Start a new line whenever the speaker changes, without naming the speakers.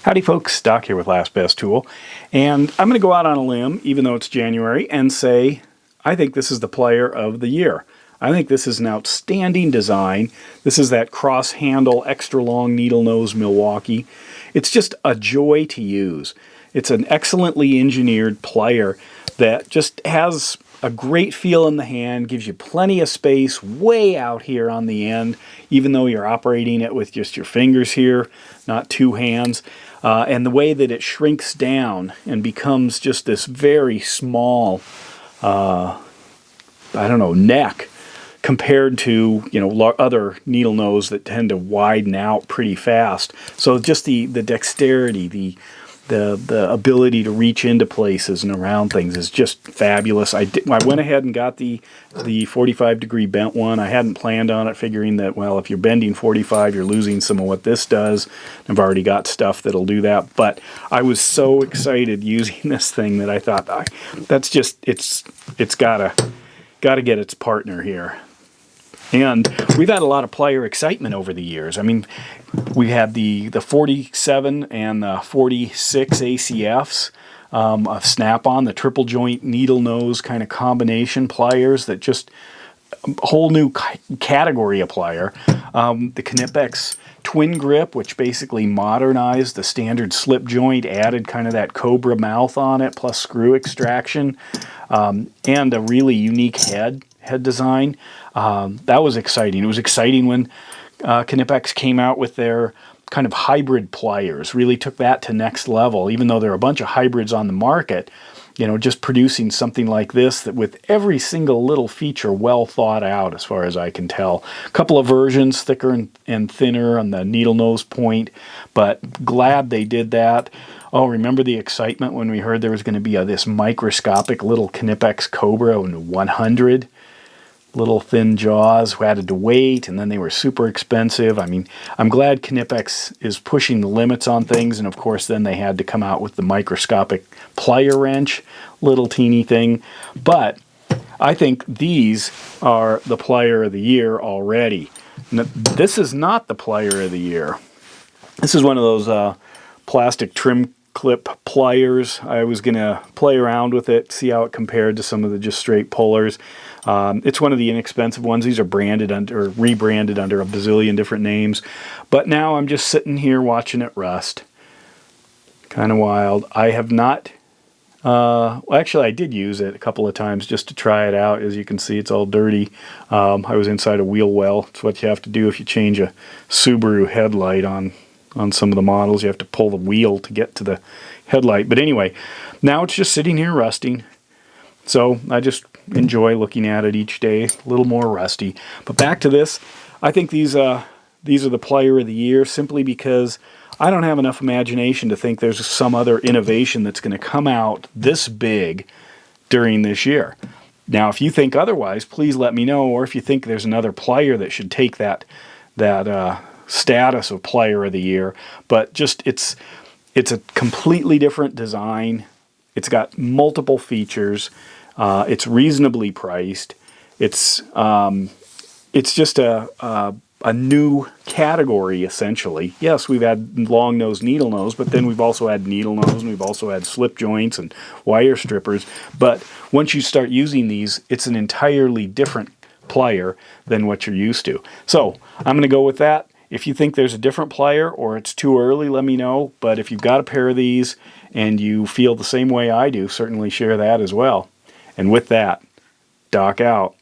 Howdy folks, Doc here with Last Best Tool, and I'm going to go out on a limb, even though it's January, and say I think this is the Plier of the year. I think this is an outstanding design. This is that cross-handle, extra-long needle nose Milwaukee. It's just a joy to use. It's an excellently engineered plier that just has a great feel in the hand, gives you plenty of space way out here on the end, even though you're operating it with just your fingers here, not two hands. And the way that it shrinks down and becomes just this very small, neck compared to, other needle nose that tend to widen out pretty fast. So just the dexterity, the ability to reach into places and around things is just fabulous. I went ahead and got the 45-degree bent one. I hadn't planned on it, figuring that, well, if you're bending 45, you're losing some of what this does. I've already got stuff that'll do that. But I was so excited using this thing that I thought, that's just, it's gotta get its partner here. And we've had a lot of plier excitement over the years. I mean, we had the 47 and the 46 ACFs of Snap-on, the triple joint needle nose kind of combination pliers that just a whole new category of plier. The Knipex twin grip, which basically modernized the standard slip joint, added kind of that cobra mouth on it, plus screw extraction, and a really unique head design. That was exciting. It was exciting when Knipex came out with their kind of hybrid pliers, really took that to next level, even though there are a bunch of hybrids on the market. Just producing something like this that with every single little feature well thought out, as far as I can tell. A couple of versions, thicker and thinner on the needle nose point, but glad they did that. Oh, remember the excitement when we heard there was going to be this microscopic little Knipex Cobra in 100? Little thin jaws who added to weight, and then they were super expensive. I mean, I'm glad Knipex is pushing the limits on things, and of course then they had to come out with the microscopic plier wrench, little teeny thing. But I think these are the plier of the year already. Now, this is not the plier of the year. This is one of those plastic trim clip pliers. I was going to play around with it, see how it compared to some of the just straight pullers. It's one of the inexpensive ones. These are branded or rebranded under a bazillion different names. But now I'm just sitting here watching it rust. Kind of wild. I have not... actually, I did use it a couple of times just to try it out. As you can see, it's all dirty. I was inside a wheel well. It's what you have to do if you change a Subaru headlight on some of the models. You have to pull the wheel to get to the headlight. But anyway, now it's just sitting here rusting. So I just enjoy looking at it each day. A little more rusty. But back to this. I think these are the plier of the year simply because I don't have enough imagination to think there's some other innovation that's going to come out this big during this year. Now, if you think otherwise, please let me know. Or if you think there's another plier that should take that status of plier of the year. But just it's a completely different design. It's got multiple features. It's reasonably priced. It's just a new category, essentially. Yes, we've had long nose, needle nose, but then we've also had needle nose, and we've also had slip joints and wire strippers. But once you start using these, it's an entirely different plier than what you're used to. So I'm going to go with that. If you think there's a different plier or it's too early, let me know. But if you've got a pair of these and you feel the same way I do, certainly share that as well. And with that, Doc out.